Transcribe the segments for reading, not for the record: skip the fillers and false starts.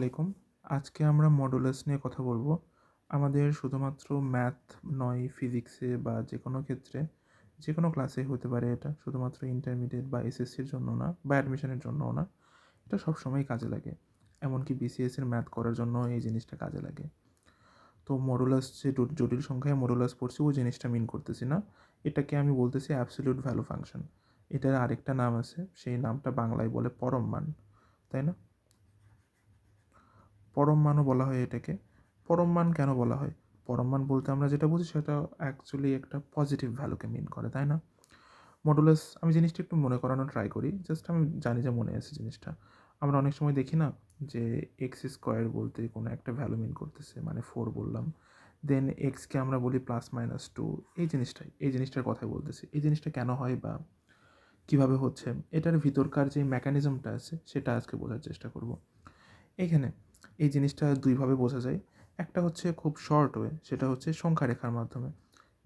আলাইকুম। আজকে আমরা মডুলাস নিয়ে কথা বলবো। আমাদের শুধুমাত্র ম্যাথ নয়, ফিজিক্সে বা যেকোনো ক্ষেত্রে, যেকোনো ক্লাসে হতে পারে এটা। শুধুমাত্র ইন্টারমিডিয়েট বা এসএসসির জন্য না বা অ্যাডমিশনের জন্যও না। এটা সবসময়ই কাজে লাগে। এমনকি বিসিএসের ম্যাথ করার জন্যও এই জিনিসটা কাজে লাগে। তো মডুলাস যে জটিল সংখ্যায় মডুলাস পড়ছি ওই জিনিসটা মিন করতেছি না। এটাকে আমি বলতেছি অ্যাবসলিউট ভ্যালু ফাংশন। এটার আরেকটা নাম আছে, সেই নামটা বাংলায় বলে পরম মান, তাই না? পরম মানও বলা হয় এটাকে। পরম মান কেন বলা হয়? পরম মান বলতে আমরা যেটা বুঝি সেটা অ্যাকচুয়ালি একটা পজিটিভ ভ্যালুকে মিন করে, তাই না? মডুলাস, আমি জিনিসটা একটু মনে করানোর ট্রাই করি, জাস্ট আমি জানি যে মনে আছে জিনিসটা। আমরা অনেক সময় দেখি না যে এক্স স্কোয়ার বলতে কোনো একটা ভ্যালু মিন করতেছে, মানে 4 বললাম, দেন এক্সকে আমরা বলি +-2। এই জিনিসটার কথাই বলতেছি। এই জিনিসটা কেন হয় বা কীভাবে হচ্ছে, এটার ভিতরকার যে মেকানিজমটা আছে সেটা আজকে বোঝার চেষ্টা করব। এইখানে এই জিনিসটা দুইভাবে বোঝা যায়। একটা হচ্ছে খুব শর্ট ওয়ে, সেটা হচ্ছে সংখ্যা রেখার মাধ্যমে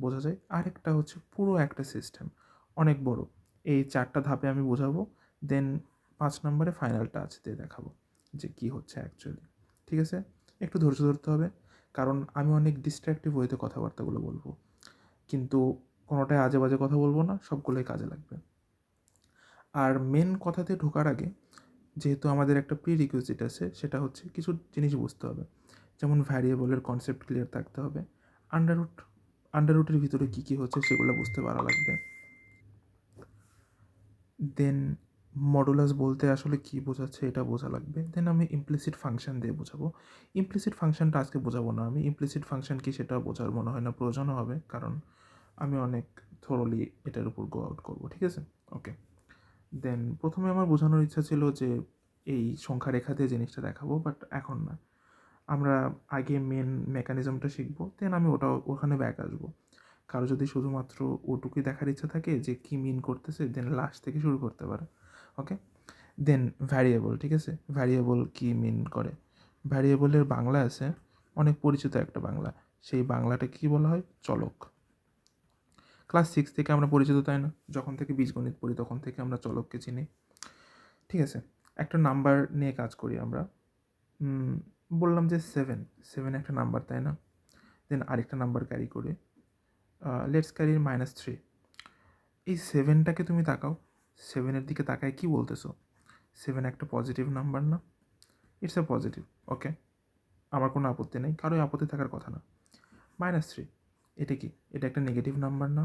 বোঝা যায়। আরেকটা হচ্ছে পুরো একটা সিস্টেম, অনেক বড়। এই 4টা ধাপে আমি বোঝাবো, দেন 5 নম্বরে ফাইনাল টাচ দিয়ে দেখাবো যে কী হচ্ছে অ্যাকচুয়ালি। ঠিক আছে? একটু ধৈর্য ধরতে হবে, কারণ আমি অনেক ডিস্ট্রাকটিভ ওয়েতে কথাবার্তাগুলো বলবো, কিন্তু কোনোটাই আজে বাজে কথা বলবো না, সবগুলোই কাজে লাগবে। আর মেন কথাতে ঢোকার আগে, যেহেতু আমাদের একটা প্রিরিকুইজিট আছে, সেটা হচ্ছে কিছু জিনিস বুঝতে হবে। যেমন ভ্যারিয়েবলের কনসেপ্ট ক্লিয়ার থাকতে হবে, আন্ডাররুট আন্ডাররুটের ভিতরে কী কী হচ্ছে সেগুলো বুঝতে পারা লাগবে। দেন মডুলাস বলতে আসলে কী বোঝাচ্ছে এটা বোঝা লাগবে। দেন আমি ইমপ্লিসিট ফাংশন দিয়ে বোঝাবো। ইমপ্লিসিট ফাংশনটা আজকে বোঝাবো না আমি। ইমপ্লিসিট ফাংশন কি সেটা বোঝার মনে হয় না প্রয়োজনও হবে, কারণ আমি অনেক থোরলি এটার উপর গো আউট করবো। ঠিক আছে? ওকে। দেন প্রথমে আমার বোঝানোর ইচ্ছা ছিল যে এই সংখ্যা রেখা দিয়ে জিনিসটা দেখাবো, বাট এখন না। আমরা আগে মেন মেকানিজমটা শিখবো, দেন আমি ওখানে ব্যাক আসবো। কারো যদি শুধুমাত্র ওটুকুই দেখার ইচ্ছা থাকে যে কী মিন করতেছে, দেন লাস্ট থেকে শুরু করতে পারে। ওকে। দেন ভ্যারিয়েবল, ঠিক আছে? ভ্যারিয়েবল কী মিন করে? ভ্যারিয়েবলের বাংলা আছে, অনেক পরিচিত একটা বাংলা। সেই বাংলাটা কী বলা হয়? চলক। ক্লাস 6 থেকে আমরা পরিচিত, তাই না? যখন থেকে বীজগণিত পড়ি তখন থেকে আমরা চলককে চিনি। ঠিক আছে? একটা নাম্বার নিয়ে কাজ করি আমরা। বললাম যে 7, 7 একটা নাম্বার, তাই না? দেন আরেকটা নাম্বার ক্যারি করি, লেটস ক্যারি -3। এই 7টাকে তুমি তাকাও, 7-এর দিকে তাকায় কী বলতেছো? 7 একটা পজিটিভ নাম্বার না? It's a positive. ওকে, আমার কোনো আপত্তি নেই, কারোই আপত্তি থাকার কথা না। -3, এটা কি? এটা একটা নেগেটিভ নাম্বার না?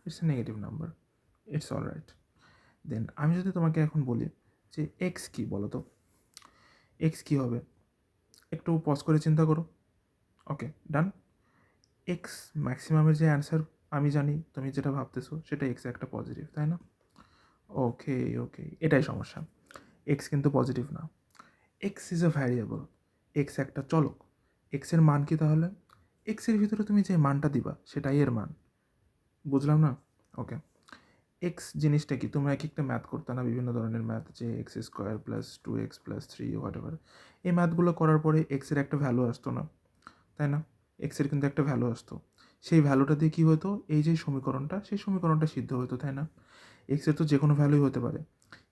It's a negative number. It's all right. Then আমি যদি তোমাকে এখন বলি যে এক্স কী বলো তো? এক্স কী হবে? একটু পজ করে চিন্তা করো। ওকে, ডান। এক্স ম্যাক্সিমামের যে অ্যান্সার আমি জানি, তুমি যেটা ভাবতেছো সেটা এক্স একটা পজিটিভ, তাই না? ওকে, ওকে, এটাই সমস্যা। এক্স কিন্তু পজিটিভ না। X is a variable. X একটা চলক। এক্সের মান কি তাহলে? এক্সের ভিতরে তুমি যে মানটা দিবা সেটাই এর মান। বুঝলাম না? ওকে। এক্স জিনিসটা কি? তোমরা এক একটা ম্যাথ করতে না, বিভিন্ন ধরনের ম্যাথ, যে x² + 2x + 3 হোয়াট এভার। এই ম্যাথগুলো করার পরে এক্সের একটা ভ্যালু আসতো না, তাই না? এক্সের কিন্তু একটা ভ্যালু আসতো। সেই ভ্যালুটা দিয়ে কী হতো? এই যে সমীকরণটা, সেই সমীকরণটা সিদ্ধ হতো, তাই না? এক্সের তো যে কোনো ভ্যালুই হতে পারে।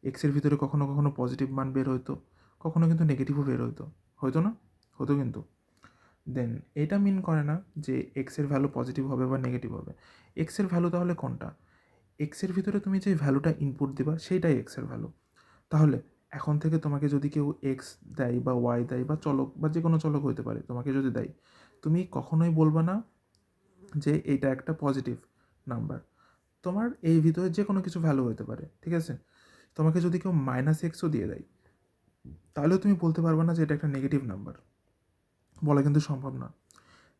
এক্সের ভিতরে কখনো কখনো পজিটিভ মান বের হতো, কখনো কিন্তু নেগেটিভও বের হতো। হতো না? হতো কিন্তু। দেন এটা মিন করে না যে এক্সের ভ্যালু পজিটিভ হবে বা নেগেটিভ হবে। এক্সের ভ্যালু তাহলে কোনটা? এক্সের ভিতরে তুমি যে ভ্যালুটা ইনপুট দিবা সেইটাই এক্সের ভ্যালু। তাহলে এখন থেকে তোমাকে যদি কেউ এক্স দেয় বা ওয়াই দেয় বা চলক বা যে কোনো চলক হতে পারে, তোমাকে যদি দেয়, তুমি কখনোই বলবা না যে এইটা একটা পজিটিভ নাম্বার। তোমার এই ভিতরে যে কোনো কিছু ভ্যালু হতে পারে, ঠিক আছে? তোমাকে যদি কেউ -xও দিয়ে দেয়, তাহলেও তুমি বলতে পারবে না যে এটা একটা নেগেটিভ নাম্বার। বলা কিন্তু সম্ভব না।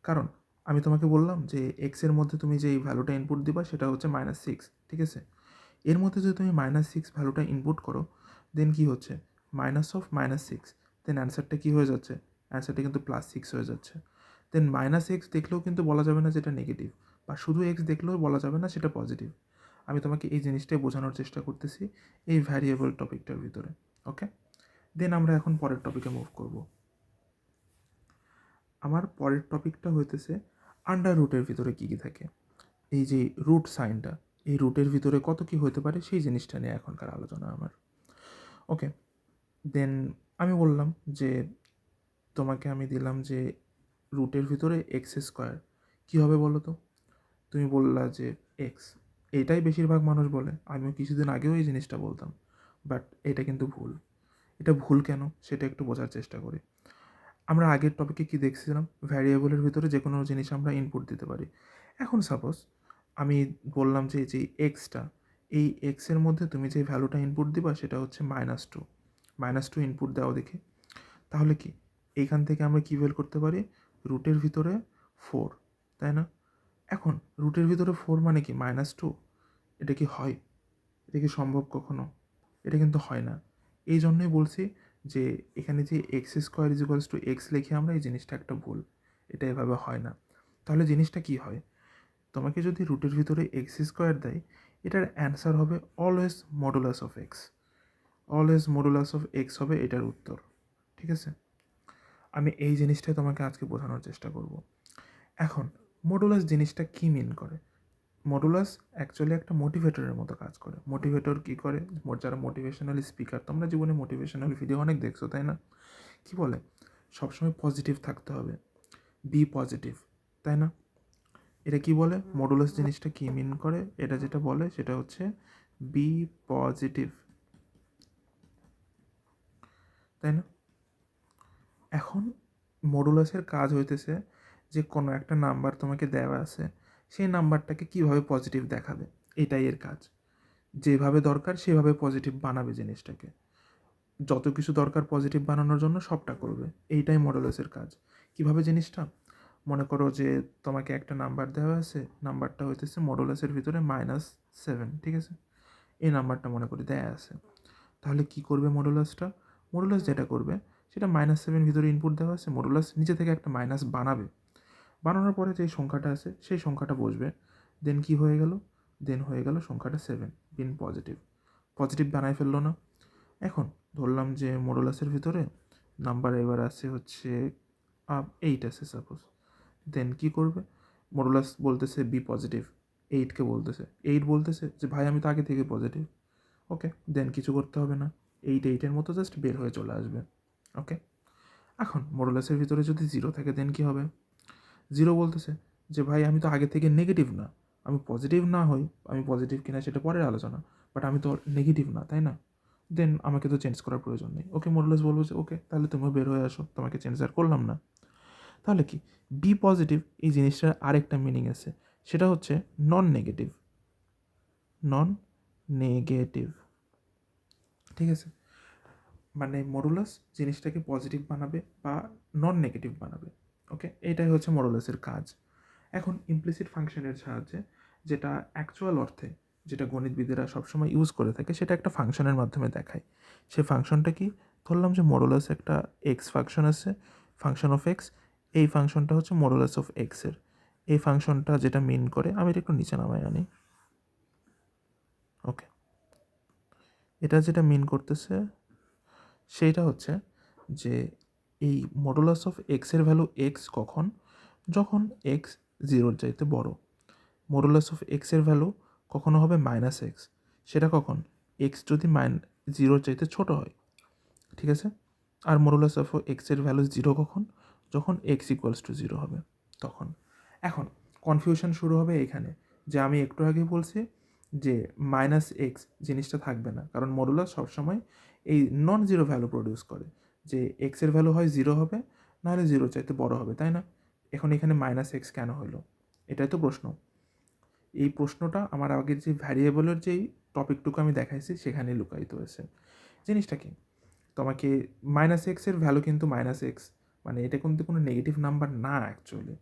কারণ আমি তোমাকে বললাম যে এক্সের মধ্যে তুমি যে এই ভ্যালুটা ইনপুট দিবা সেটা হচ্ছে -6, ঠিক আছে? এর মধ্যে যদি তুমি -6 ভ্যালুটা ইনপুট করো, দেন কী হচ্ছে? -6, দেন অ্যান্সারটা কী হয়ে যাচ্ছে? অ্যান্সারটা কিন্তু +6 হয়ে যাচ্ছে। দেন -x দেখলেও কিন্তু বলা যাবে না যে এটা নেগেটিভ, বা শুধু এক্স দেখলেও বলা যাবে না সেটা পজিটিভ। আমি তোমাকে এই জিনিসটাই বোঝানোর চেষ্টা করতেছি এই ভ্যারিয়েবল টপিকটার ভিতরে। ওকে? দেন আমরা এখন পরের টপিকে মুভ করব। আমার পরের টপিকটা হইতেছে আন্ডার রুটের ভিতরে কী কী থাকে। এই যে রুট সাইনটা, এই রুটের ভিতরে কত কী হতে পারে সেই জিনিসটা নিয়ে এখনকার আলোচনা আমার। ওকে। দেন আমি বললাম যে তোমাকে আমি দিলাম যে রুটের ভিতরে এক্স স্কোয়ার কী হবে বলো তো? তুমি বললা যে এক্স। এটাই বেশিরভাগ মানুষ বলে, আমিও কিছুদিন আগেও এই জিনিসটা বলতাম, বাট এটা কিন্তু ভুল। এটা ভুল কেন সেটা একটু বোঝার চেষ্টা করি। আমরা আগের টপিকে কি দেখছিলাম, ভ্যারিয়েবলের ভিতরে যে কোনো জিনিস আমরা ইনপুট দিতে পারি। এখন সাপোজ আমি বললাম যে যে এক্সটা, এই এক্সের মধ্যে তুমি যে ভ্যালুটা ইনপুট দিবা সেটা হচ্ছে -2। -2 ইনপুট দাও দেখি, তাহলে কি এইখান থেকে আমরা কী বের করতে পারি? রুটের ভিতরে 4, তাই না? এখন রুটের ভিতরে 4 মানে কি -2? এটা কি হয়? এটা কি সম্ভব কখনো? এটা কিন্তু হয় না। এই জন্যই বলছি যে এখানে যে x square is equals to x লিখে আমরা, এই জিনিসটা একটা ভুল। এটা এভাবে হয় না। তাহলে জিনিসটা কি হয়? তোমাকে যদি রুটের ভিতরে এক্স স্কোয়ার দেয়, এটার অ্যান্সার হবে always modulus of x. Always modulus of x হবে এটার উত্তর। ঠিক আছে? আমি এই জিনিসটাই তোমাকে আজকে বোঝানোর চেষ্টা করব। এখন মডুলাস জিনিসটা কী মিন করে? মডুলাস অ্যাকচুয়ালি একটা মোটিভেটরের মতো কাজ করে। মোটিভেটর কী করে? যারা মোটিভেশনাল স্পিকার, তোমরা জীবনে মোটিভেশনাল ভিডিও অনেক দেখছো, তাই না? কী বলে? সবসময় পজিটিভ থাকতে হবে, বি পজিটিভ, তাই না? এটা কি বলে? মডুলাস জিনিসটা কী মিন করে? এটা যেটা বলে সেটা হচ্ছে বি পজিটিভ, তাই না? এখন মডুলাসের কাজ হইতেছে যে কোনো একটা নাম্বার তোমাকে দেওয়া আছে, সেই নাম্বারটাকে কীভাবে পজিটিভ দেখাবে, এটাই এর কাজ। যেভাবে দরকার সেভাবে পজিটিভ বানাবে জিনিসটাকে। যত কিছু দরকার পজিটিভ বানানোর জন্য সবটা করবে। এইটাই মডুলাসের কাজ। কীভাবে জিনিসটা? মনে করো যে তোমাকে একটা নাম্বার দেওয়া আছে, নাম্বারটা হইতেছে মডুলাসের ভিতরে -7, ঠিক আছে? এই নাম্বারটা মনে করি দেয়া আছে। তাহলে কি করবে মডুলাসটা? মডুলাস যেটা করবে সেটা -7 ভিতরে ইনপুট দেওয়া আছে, মডুলাস নিচে থেকে একটা মাইনাস বানাবে। বানানোর পরে যে সংখ্যাটা আছে সেই সংখ্যাটা বসবে। দেন কি হয়ে গেল? দেন হয়ে গেল সংখ্যাটা 7 বিন পজিটিভ। পজিটিভ বানায় ফেললো না? এখন ধরলাম যে মডুলাসের ভিতরে নাম্বার এবার আছে হচ্ছে 8 আছে সাপোজ। দেন কি করবে? মডুলাস বলতেছে বি পজিটিভ, 8কে বলতেছে, 8 বলতেছে যে ভাই আমি তো আগে থেকে পজিটিভ। ওকে, দেন কিছু করতে হবে না, 8 মতো জাস্ট বের হয়ে চলে আসবে। ওকে, এখন মডুলাসের ভিতরে যদি 0 থাকে দেন কি হবে? 0 বলতেছে যে ভাই আমি তো আগে থেকে নেগেটিভ না, আমি পজিটিভ না হই, আমি পজিটিভ কিনা সেটা পরের আলোচনা, বাট আমি তো নেগেটিভ না, তাই না? দেন আমাকে তো চেঞ্জ করার প্রয়োজন নেই। ওকে, মডুলাস বলবো যে ওকে তাহলে তুমিও বের হয়ে আসো, তোমাকে চেঞ্জ আর করলাম না। তাহলে কি বি পজিটিভ এই জিনিসটার আরেকটা মিনিং আছে, সেটা হচ্ছে নন নেগেটিভ। নন নেগেটিভ, ঠিক আছে? মানে মডুলাস জিনিসটাকে পজিটিভ বানাবে বা নন নেগেটিভ বানাবে। ওকে, এটাই হচ্ছে মডুলাসের কাজ। এখন ইমপ্লিসিট ফাংশনের সাহায্যে, যেটা অ্যাকচুয়াল অর্থে যেটা গণিতবিদেরা সবসময় ইউজ করে থাকে, সেটা একটা ফাংশনের মাধ্যমে দেখায়। সে ফাংশনটা কি? ধরলাম যে মডুলাস একটা এক্স ফাংশন আছে, ফাংশন অফ এক্স। এই ফাংশনটা হচ্ছে মডুলাস অফ এক্সের। এই ফাংশনটা যেটা মিন করে, আমি এটা একটু নিচে নামাই আনি। ওকে, এটা যেটা মিন করতেছে সেইটা হচ্ছে যে এই মডুলাস অফ এক্সের ভ্যালু এক্স কখন? যখন এক্স 0-র চাইতে বড়। মডুলাস অফ এক্সের ভ্যালু কখনো হবে -x, সেটা কখন? এক্স যদি 0-র চাইতে ছোট হয়, ঠিক আছে? আর মডুলাস অফ এক্সের ভ্যালু 0 কখন? যখন এক্স ইকুয়ালস টু 0 হবে তখন। এখন কনফিউশন শুরু হবে এখানে, যে আমি একটু আগে বলছি যে -x জিনিসটা থাকবে না, কারণ মডুলাস সবসময় এই নন জিরো ভ্যালু প্রডিউস করে, যে এক্সের ভ্যালু হয় 0 হবে, নাহলে 0 চাইতে বড় হবে, তাই না? এখন এখানে -x কেন হইলো? এটাই তো প্রশ্ন। এই প্রশ্নটা আমার আগের যে ভ্যারিয়েবলের যেই টপিকটুকু আমি দেখাইছি সেখানেই লুকায়িত হয়েছে। জিনিসটা কি? তোমাকে -x-এর ভ্যালু কিন্তু -x, মানে এটা কিন্তু কোনো নেগেটিভ নাম্বার না অ্যাকচুয়ালি।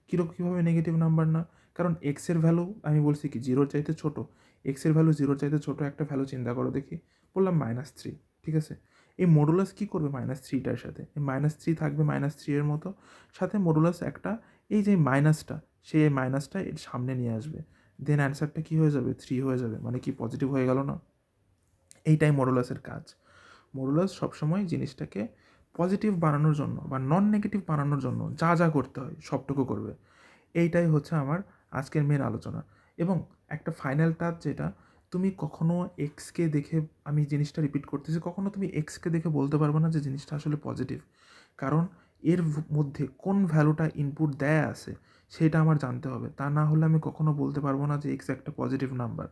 কীভাবে নেগেটিভ নাম্বার না? কারণ এক্সের ভ্যালু আমি বলছি কি 0-র চাইতে ছোটো। এক্সের ভ্যালু 0-র চাইতে ছোটো একটা ভ্যালু চিন্তা করো দেখি। বললাম -3, ঠিক আছে? এই মডুলাস কী করবে -3টার সাথে? এই -3 থাকবে -3 এর মতো, সাথে মডুলাস একটা এই যে মাইনাসটা, সেই মাইনাসটা এর সামনে নিয়ে আসবে। দেন অ্যান্সারটা কী হয়ে যাবে? 3 হয়ে যাবে। মানে কি পজিটিভ হয়ে গেল না? এইটাই মডুলাসের কাজ। মডুলাস সবসময় জিনিসটাকে পজিটিভ বানানোর জন্য বা নন নেগেটিভ বানানোর জন্য যা যা করতে হয় সবটুকু করবে। এইটাই হচ্ছে আমার আজকের মেন আলোচনা। এবং একটা ফাইনাল টাচ যেটা, তুমি কখনো এক্সকে দেখে, আমি জিনিসটা রিপিট করতেছি, কখনো তুমি এক্সকে দেখে বলতে পারবে না যে জিনিসটা আসলে পজিটিভ। কারণ এর মধ্যে কোন ভ্যালুটা ইনপুট দেয়া আছে সেটা আমার জানতে হবে। তা না হলে আমি কখনো বলতে পারবো না যে এক্স একটা পজিটিভ নাম্বার।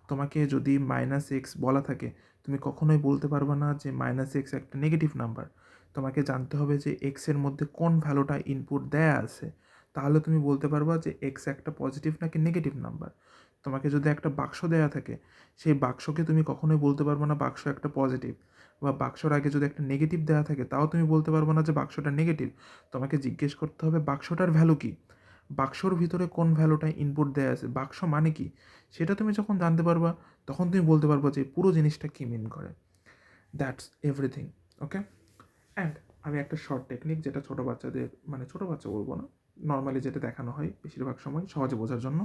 তোমাকে যদি -x বলা থাকে, তুমি কখনোই বলতে পারবে না যে -x একটা নেগেটিভ নাম্বার। তোমাকে জানতে হবে যে x এর মধ্যে কোন ভ্যালুটা ইনপুট দেয়া আছে। তাহলে তুমি বলতে পারবা যে x একটা পজিটিভ নাকি নেগেটিভ নাম্বার। তোমাকে যদি একটা বাক্স দেয়া থাকে, সেই বাক্সকে তুমি কখনোই বলতে পারবে না বাক্স একটা পজিটিভ, বা বাক্সর আগে যদি একটা নেগেটিভ দেওয়া থাকে তাও তুমি বলতে পারবে না যে বাক্সটা নেগেটিভ। তোমাকে জিজ্ঞেস করতে হবে বাক্সটার ভ্যালু কী, বাক্সর ভিতরে কোন ভ্যালুটা ইনপুট দেয়া আছে, বাক্স মানে কি। সেটা তুমি যখন জানতে পারবা তখন তুমি বলতে পারবা যে পুরো জিনিসটা কী মিন করে। That's everything. ওকে। অ্যান্ড আমি একটা শর্ট টেকনিক, যেটা ছোটো বাচ্চাদের, মানে ছোটো বাচ্চা বলবো না, নর্মালি যেটা দেখানো হয় বেশিরভাগ সময় সহজে বোঝার জন্য,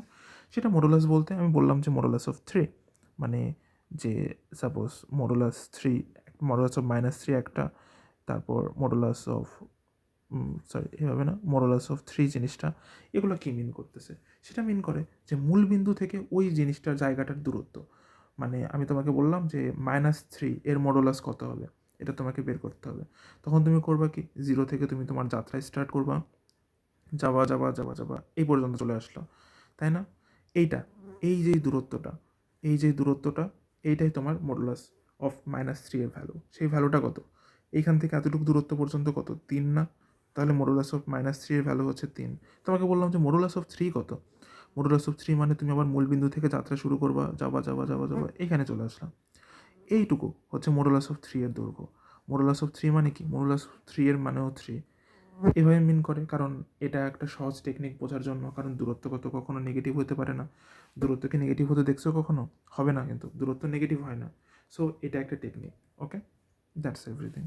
সেটা মডুলাস বলতে আমি বললাম যে মডুলাস অফ থ্রি, মানে যে সাপোজ মডুলাস অফ -3 একটা, তারপর মডুলাস অফ সরি এভাবে না, মডুলাস অফ থ্রি জিনিসটা, এগুলো কী মিন করতেছে। সেটা মিন করে যে মূল বিন্দু থেকে ওই জিনিসটার জায়গাটার দূরত্ব। মানে আমি তোমাকে বললাম যে -3 এর মডুলাস কত হবে, এটা তোমাকে বের করতে হবে। তখন তুমি করবা কি, 0 থেকে তুমি তোমার যাত্রা স্টার্ট করবা, যাবা যাবা যাবা যাবা এই পর্যন্ত চলে আসলো, তাই না? এইটা, এই যেই দূরত্বটা, এই যেই দূরত্বটা, এইটাই তোমার মডুলাস অফ -3 এর ভ্যালু। সেই ভ্যালুটা কত? এইখান থেকে এতটুকু দূরত্ব পর্যন্ত কত, 3 না? তাহলে মডুলাস অফ -3 এর ভ্যালু হচ্ছে 3। তোমাকে বললাম যে মডুলাস অফ 3 কত? মডুলাস অফ 3 মানে তুমি আবার মূল বিন্দু থেকে যাত্রা শুরু করবা, যাবা যাবা যাবা যাবা এইখানে চলে আসলাম। এইটুকু হচ্ছে মডুলাস অফ 3 এর দৈর্ঘ্য। মডুলাস অফ 3 মানে কি? মডুলাস অফ 3 এর মানেও 3। এভাবে মিন করে, কারণ এটা একটা সহজ টেকনিক বোঝার জন্য। কারণ দূরত্ব কত কখনো নেগেটিভ হতে পারে না। দূরত্বকে নেগেটিভ হতে দেখছো কখনো? হবে না, কিন্তু দূরত্ব নেগেটিভ হয় না। সো এটা একটা টেকনিক। Okay, that's everything.